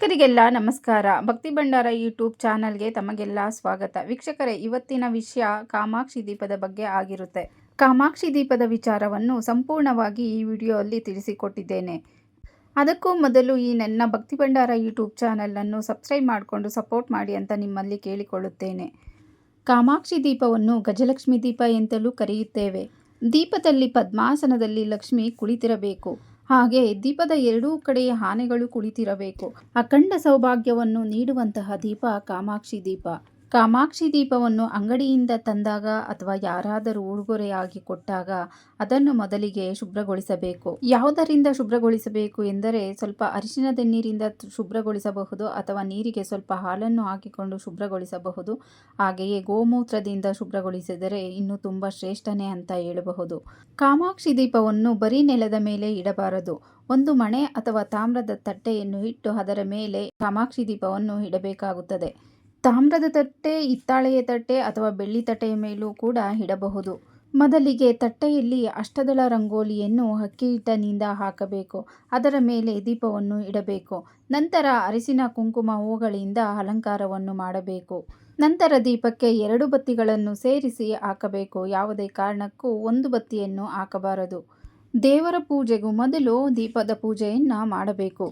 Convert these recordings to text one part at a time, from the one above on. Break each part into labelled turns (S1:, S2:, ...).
S1: ವೀಕ್ಷಕರಿಗೆಲ್ಲ ನಮಸ್ಕಾರ. ಭಕ್ತಿ ಭಂಡಾರ ಯೂಟ್ಯೂಬ್ ಚಾನಲ್ಗೆ ತಮಗೆಲ್ಲ ಸ್ವಾಗತ. ವೀಕ್ಷಕರೇ, ಇವತ್ತಿನ ವಿಷಯ ಕಾಮಾಕ್ಷಿ ದೀಪದ ಬಗ್ಗೆ ಆಗಿರುತ್ತೆ. ಕಾಮಾಕ್ಷಿ ದೀಪದ ವಿಚಾರವನ್ನು ಸಂಪೂರ್ಣವಾಗಿ ಈ ವಿಡಿಯೋದಲ್ಲಿ ತಿಳಿಸಿಕೊಟ್ಟಿದ್ದೇನೆ. ಅದಕ್ಕೂ ಮೊದಲು ಈ ನನ್ನ ಭಕ್ತಿ ಭಂಡಾರ ಯೂಟ್ಯೂಬ್ ಚಾನಲನ್ನು ಸಬ್ಸ್ಕ್ರೈಬ್ ಮಾಡಿಕೊಂಡು ಸಪೋರ್ಟ್ ಮಾಡಿ ಅಂತ ನಿಮ್ಮಲ್ಲಿ ಕೇಳಿಕೊಳ್ಳುತ್ತೇನೆ. ಕಾಮಾಕ್ಷಿ ದೀಪವನ್ನು ಗಜಲಕ್ಷ್ಮಿ ದೀಪ ಎಂತಲೂ ಕರೆಯುತ್ತೇವೆ. ದೀಪದಲ್ಲಿ ಪದ್ಮಾಸನದಲ್ಲಿ ಲಕ್ಷ್ಮಿ ಕುಳಿತಿರಬೇಕು. ಹಾಗೆ ದೀಪದ ಎರಡೂ ಕಡೆಯ ಆನೆಗಳು ಕುಳಿತಿರಬೇಕು. ಅಖಂಡ ಸೌಭಾಗ್ಯವನ್ನು ನೀಡುವಂತಹ ದೀಪ ಕಾಮಾಕ್ಷಿ ದೀಪ. ಕಾಮಾಕ್ಷಿ ದೀಪವನ್ನು ಅಂಗಡಿಯಿಂದ ತಂದಾಗ ಅಥವಾ ಯಾರಾದರೂ ಉಡುಗೊರೆಯಾಗಿ ಕೊಟ್ಟಾಗ ಅದನ್ನು ಮೊದಲಿಗೆ ಶುಭ್ರಗೊಳಿಸಬೇಕು. ಯಾವುದರಿಂದ ಶುಭ್ರಗೊಳಿಸಬೇಕು ಎಂದರೆ, ಸ್ವಲ್ಪ ಅರಿಶಿಣದ ನೀರಿಂದ ಶುಭ್ರಗೊಳಿಸಬಹುದು ಅಥವಾ ನೀರಿಗೆ ಸ್ವಲ್ಪ ಹಾಲನ್ನು ಹಾಕಿಕೊಂಡು ಶುಭ್ರಗೊಳಿಸಬಹುದು. ಹಾಗೆಯೇ ಗೋಮೂತ್ರದಿಂದ ಶುಭ್ರಗೊಳಿಸಿದರೆ ಇನ್ನೂ ತುಂಬ ಶ್ರೇಷ್ಠನೇ ಅಂತ ಹೇಳಬಹುದು. ಕಾಮಾಕ್ಷಿ ದೀಪವನ್ನು ಬರೀ ನೆಲದ ಮೇಲೆ ಇಡಬಾರದು. ಒಂದು ಮಣೆ ಅಥವಾ ತಾಮ್ರದ ತಟ್ಟೆಯನ್ನು ಇಟ್ಟು ಅದರ ಮೇಲೆ ಕಾಮಾಕ್ಷಿ ದೀಪವನ್ನು ಇಡಬೇಕಾಗುತ್ತದೆ. ತಾಮ್ರದ ತಟ್ಟೆ, ಹಿತ್ತಾಳೆಯ ತಟ್ಟೆ ಅಥವಾ ಬೆಳ್ಳಿ ತಟ್ಟೆಯ ಮೇಲೂ ಕೂಡ ಇಡಬಹುದು. ಮೊದಲಿಗೆ ತಟ್ಟೆಯಲ್ಲಿ ಅಷ್ಟದಳ ರಂಗೋಲಿಯನ್ನು ಅಕ್ಕಿ ಹಿಟ್ಟಿನಿಂದ ಹಾಕಬೇಕು. ಅದರ ಮೇಲೆ ದೀಪವನ್ನು ಇಡಬೇಕು. ನಂತರ ಅರಿಶಿನ ಕುಂಕುಮ ಹೂಗಳಿಂದ ಅಲಂಕಾರವನ್ನು ಮಾಡಬೇಕು. ನಂತರ ದೀಪಕ್ಕೆ 2 ಬತ್ತಿಗಳನ್ನು ಸೇರಿಸಿ ಹಾಕಬೇಕು. ಯಾವುದೇ ಕಾರಣಕ್ಕೂ ಒಂದು ಬತ್ತಿಯನ್ನು ಹಾಕಬಾರದು. ದೇವರ ಪೂಜೆಗೂ ಮೊದಲು ದೀಪದ ಪೂಜೆಯನ್ನು ಮಾಡಬೇಕು.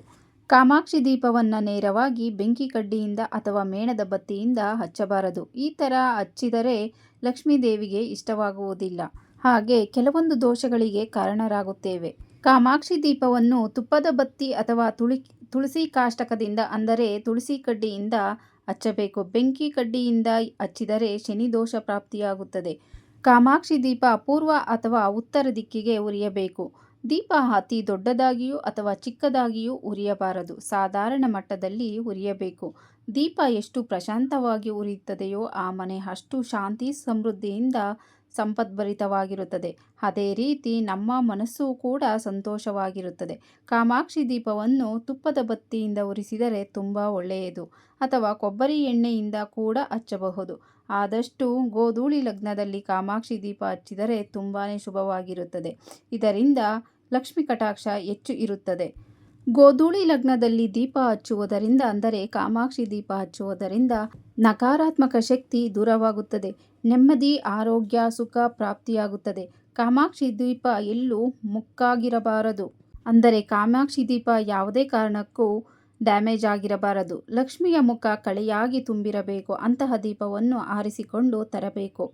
S1: ಕಾಮಾಕ್ಷಿ ದೀಪವನ್ನು ನೇರವಾಗಿ ಬೆಂಕಿ ಕಡ್ಡಿಯಿಂದ ಅಥವಾ ಮೇಣದ ಬತ್ತಿಯಿಂದ ಹಚ್ಚಬಾರದು. ಈ ಥರ ಹಚ್ಚಿದರೆ ಲಕ್ಷ್ಮೀ ದೇವಿಗೆ ಇಷ್ಟವಾಗುವುದಿಲ್ಲ. ಹಾಗೆ ಕೆಲವೊಂದು ದೋಷಗಳಿಗೆ ಕಾರಣರಾಗುತ್ತೇವೆ. ಕಾಮಾಕ್ಷಿ ದೀಪವನ್ನು ತುಪ್ಪದ ಬತ್ತಿ ಅಥವಾ ತುಳಸಿ ಕಾಷ್ಟಕದಿಂದ ಅಂದರೆ ತುಳಸಿ ಕಡ್ಡಿಯಿಂದ ಹಚ್ಚಬೇಕು. ಬೆಂಕಿ ಕಡ್ಡಿಯಿಂದ ಹಚ್ಚಿದರೆ ಶನಿ ದೋಷ ಪ್ರಾಪ್ತಿಯಾಗುತ್ತದೆ. ಕಾಮಾಕ್ಷಿ ದೀಪ ಪೂರ್ವ ಅಥವಾ ಉತ್ತರ ದಿಕ್ಕಿಗೆ ಉರಿಯಬೇಕು. ದೀಪ ಅತಿ ದೊಡ್ಡದಾಗಿಯೂ ಅಥವಾ ಚಿಕ್ಕದಾಗಿಯೂ ಉರಿಯಬಾರದು. ಸಾಧಾರಣ ಮಟ್ಟದಲ್ಲಿ ಉರಿಯಬೇಕು. ದೀಪ ಎಷ್ಟು ಪ್ರಶಾಂತವಾಗಿ ಉರಿಯುತ್ತದೆಯೋ ಆ ಮನೆ ಅಷ್ಟು ಶಾಂತಿ ಸಮೃದ್ಧಿಯಿಂದ ಸಂಪದ್ಭರಿತವಾಗಿರುತ್ತದೆ. ಅದೇ ರೀತಿ ನಮ್ಮ ಮನಸ್ಸು ಕೂಡ ಸಂತೋಷವಾಗಿರುತ್ತದೆ. ಕಾಮಾಕ್ಷಿ ದೀಪವನ್ನು ತುಪ್ಪದ ಬತ್ತಿಯಿಂದ ಉರಿಸಿದರೆ ತುಂಬ ಒಳ್ಳೆಯದು. ಅಥವಾ ಕೊಬ್ಬರಿ ಎಣ್ಣೆಯಿಂದ ಕೂಡ ಹಚ್ಚಬಹುದು. ಆದಷ್ಟು ಗೋಧೂಳಿ ಲಗ್ನದಲ್ಲಿ ಕಾಮಾಕ್ಷಿ ದೀಪ ಹಚ್ಚಿದರೆ ತುಂಬಾ ಶುಭವಾಗಿರುತ್ತದೆ. ಇದರಿಂದ ಲಕ್ಷ್ಮಿ ಕಟಾಕ್ಷ ಹೆಚ್ಚು ಇರುತ್ತದೆ. ಗೋಧೂಳಿ ಲಗ್ನದಲ್ಲಿ ದೀಪ ಹಚ್ಚುವುದರಿಂದ ಅಂದರೆ ಕಾಮಾಕ್ಷಿ ದೀಪ ಹಚ್ಚುವುದರಿಂದ ನಕಾರಾತ್ಮಕ ಶಕ್ತಿ ದೂರವಾಗುತ್ತದೆ. ನೆಮ್ಮದಿ, ಆರೋಗ್ಯ, ಸುಖ ಪ್ರಾಪ್ತಿಯಾಗುತ್ತದೆ. ಕಾಮಾಕ್ಷಿ ದೀಪ ಎಲ್ಲೂ ಮುಕ್ಕಾಗಿರಬಾರದು. ಅಂದರೆ ಕಾಮಾಕ್ಷಿ ದೀಪ ಯಾವುದೇ ಕಾರಣಕ್ಕೂ ಡ್ಯಾಮೇಜ್ ಆಗಿರಬಾರದು. ಲಕ್ಷ್ಮಿಯ ಮುಖ ಕಳೆಯಾಗಿ ತುಂಬಿರಬೇಕು. ಅಂತಹ ದೀಪವನ್ನು ಆರಿಸಿಕೊಂಡು ತರಬೇಕು.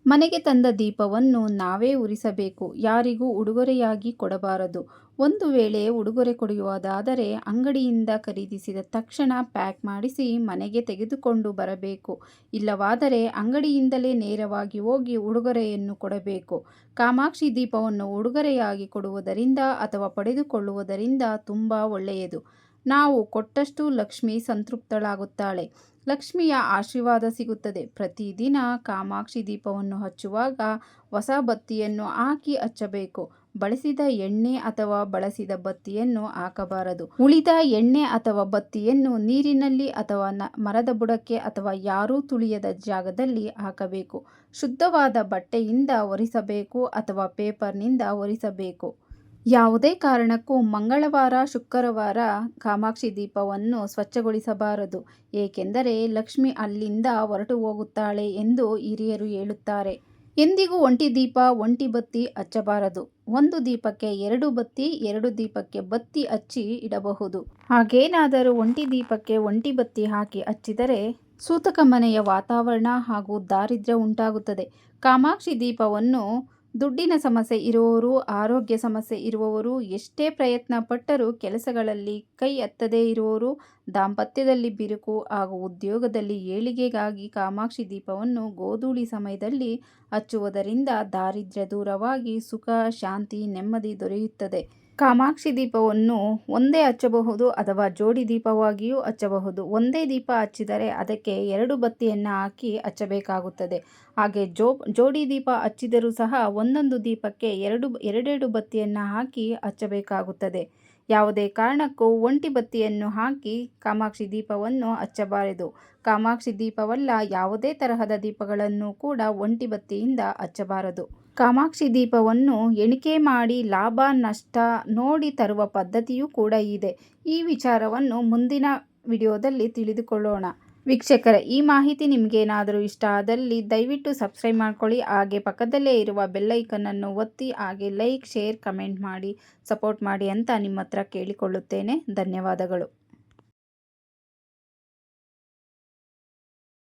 S1: ಮನೆಗೆ ತಂದ ದೀಪವನ್ನು ನಾವೇ ಉರಿಸಬೇಕು. ಯಾರಿಗೂ ಉಡುಗೊರೆಯಾಗಿ ಕೊಡಬಾರದು. ಒಂದು ವೇಳೆ ಉಡುಗೊರೆ ಕೊಡುವುದಾದರೆ ಅಂಗಡಿಯಿಂದ ಖರೀದಿಸಿದ ತಕ್ಷಣ ಪ್ಯಾಕ್ ಮಾಡಿಸಿ ಮನೆಗೆ ತೆಗೆದುಕೊಂಡು ಬರಬೇಕು. ಇಲ್ಲವಾದರೆ ಅಂಗಡಿಯಿಂದಲೇ ನೇರವಾಗಿ ಹೋಗಿ ಉಡುಗೊರೆಯನ್ನು ಕೊಡಬೇಕು. ಕಾಮಾಕ್ಷಿ ದೀಪವನ್ನು ಉಡುಗೊರೆಯಾಗಿ ಕೊಡುವುದರಿಂದ ಅಥವಾ ಪಡೆದುಕೊಳ್ಳುವುದರಿಂದ ತುಂಬ ಒಳ್ಳೆಯದು. ನಾವು ಕೊಟ್ಟಷ್ಟು ಲಕ್ಷ್ಮಿ ಸಂತೃಪ್ತಳಾಗುತ್ತಾಳೆ. ಲಕ್ಷ್ಮಿಯ ಆಶೀರ್ವಾದ ಸಿಗುತ್ತದೆ. ಪ್ರತಿದಿನ ಕಾಮಾಕ್ಷಿ ದೀಪವನ್ನು ಹಚ್ಚುವಾಗ ಹೊಸ ಬತ್ತಿಯನ್ನು ಹಾಕಿ ಹಚ್ಚಬೇಕು. ಬಳಸಿದ ಎಣ್ಣೆ ಅಥವಾ ಬಳಸಿದ ಬತ್ತಿಯನ್ನು ಹಾಕಬಾರದು. ಉಳಿದ ಎಣ್ಣೆ ಅಥವಾ ಬತ್ತಿಯನ್ನು ನೀರಿನಲ್ಲಿ ಅಥವಾ ಮರದ ಬುಡಕ್ಕೆ ಅಥವಾ ಯಾರೂ ತುಳಿಯದ ಜಾಗದಲ್ಲಿ ಹಾಕಬೇಕು. ಶುದ್ಧವಾದ ಬಟ್ಟೆಯಿಂದ ಒರೆಸಬೇಕು ಅಥವಾ ಪೇಪರ್ನಿಂದ ಒರೆಸಬೇಕು. ಯಾವುದೇ ಕಾರಣಕ್ಕೂ ಮಂಗಳವಾರ, ಶುಕ್ರವಾರ ಕಾಮಾಕ್ಷಿ ದೀಪವನ್ನು ಸ್ವಚ್ಛಗೊಳಿಸಬಾರದು. ಏಕೆಂದರೆ ಲಕ್ಷ್ಮಿ ಅಲ್ಲಿಂದ ಹೊರಟು ಹೋಗುತ್ತಾಳೆ ಎಂದು ಹಿರಿಯರು ಹೇಳುತ್ತಾರೆ. ಎಂದಿಗೂ ಒಂಟಿ ದೀಪ, ಒಂಟಿ ಬತ್ತಿ ಹಚ್ಚಬಾರದು. ಒಂದು ದೀಪಕ್ಕೆ 2 ಬತ್ತಿ, 2 ದೀಪಕ್ಕೆ ಬತ್ತಿ ಹಚ್ಚಿ ಇಡಬಹುದು. ಹಾಗೇನಾದರೂ ಒಂಟಿ ದೀಪಕ್ಕೆ ಒಂಟಿ ಬತ್ತಿ ಹಾಕಿ ಹಚ್ಚಿದರೆ ಸೂತಕ ಮನೆಯ ವಾತಾವರಣ ಹಾಗೂ ದಾರಿದ್ರ್ಯ ಉಂಟಾಗುತ್ತದೆ. ಕಾಮಾಕ್ಷಿ ದೀಪವನ್ನು ದುಡ್ಡಿನ ಸಮಸ್ಯೆ ಇರುವವರು, ಆರೋಗ್ಯ ಸಮಸ್ಯೆ ಇರುವವರು, ಎಷ್ಟೇ ಪ್ರಯತ್ನ ಪಟ್ಟರೂ ಕೆಲಸಗಳಲ್ಲಿ ಕೈ ಎತ್ತದೇ ಇರುವವರು, ದಾಂಪತ್ಯದಲ್ಲಿ ಬಿರುಕು ಹಾಗೂ ಉದ್ಯೋಗದಲ್ಲಿ ಏಳಿಗೆಗಾಗಿ ಕಾಮಾಕ್ಷಿ ದೀಪವನ್ನು ಗೋಧೂಳಿ ಸಮಯದಲ್ಲಿ ಹಚ್ಚುವುದರಿಂದ ದಾರಿದ್ರ್ಯ ದೂರವಾಗಿ ಸುಖ, ಶಾಂತಿ, ನೆಮ್ಮದಿ ದೊರೆಯುತ್ತದೆ. ಕಾಮಾಕ್ಷಿ ದೀಪವನ್ನು ಒಂದೇ ಹಚ್ಚಬಹುದು ಅಥವಾ ಜೋಡಿ ದೀಪವಾಗಿಯೂ ಹಚ್ಚಬಹುದು. ಒಂದೇ ದೀಪ ಹಚ್ಚಿದರೆ ಅದಕ್ಕೆ 2 ಬತ್ತಿಯನ್ನು ಹಾಕಿ ಹಚ್ಚಬೇಕಾಗುತ್ತದೆ. ಹಾಗೆ ಜೋಡಿ ದೀಪ ಹಚ್ಚಿದರೂ ಸಹ ಒಂದೊಂದು ದೀಪಕ್ಕೆ 2 ಬತ್ತಿಯನ್ನು ಹಾಕಿ ಹಚ್ಚಬೇಕಾಗುತ್ತದೆ. ಯಾವುದೇ ಕಾರಣಕ್ಕೂ ಒಂಟಿ ಬತ್ತಿಯನ್ನು ಹಾಕಿ ಕಾಮಾಕ್ಷಿ ದೀಪವನ್ನು ಹಚ್ಚಬಾರದು. ಕಾಮಾಕ್ಷಿ ದೀಪವಲ್ಲ, ಯಾವುದೇ ತರಹದ ದೀಪಗಳನ್ನು ಕೂಡ ಒಂಟಿ ಬತ್ತಿಯಿಂದ ಹಚ್ಚಬಾರದು. ಕಾಮಾಕ್ಷಿ ದೀಪವನ್ನು ಎಣಿಕೆ ಮಾಡಿ ಲಾಭ ನಷ್ಟ ನೋಡಿ ತರುವ ಪದ್ಧತಿಯೂ ಕೂಡ ಇದೆ. ಈ ವಿಚಾರವನ್ನು ಮುಂದಿನ ವಿಡಿಯೋದಲ್ಲಿ ತಿಳಿದುಕೊಳ್ಳೋಣ. ವೀಕ್ಷಕರೇ, ಈ ಮಾಹಿತಿ ನಿಮಗೇನಾದರೂ ಇಷ್ಟ ಆದಲ್ಲಿ ದಯವಿಟ್ಟು ಸಬ್ಸ್ಕ್ರೈಬ್ ಮಾಡ್ಕೊಳ್ಳಿ. ಹಾಗೆ ಪಕ್ಕದಲ್ಲೇ ಇರುವ ಬೆಲ್ ಐಕನನ್ನು ಒತ್ತಿ ಹಾಗೆ ಲೈಕ್, ಶೇರ್, ಕಮೆಂಟ್ ಮಾಡಿ ಸಪೋರ್ಟ್ ಮಾಡಿ ಅಂತ ನಿಮ್ಮ ಹತ್ರ ಕೇಳಿಕೊಳ್ಳುತ್ತೇನೆ. ಧನ್ಯವಾದಗಳು.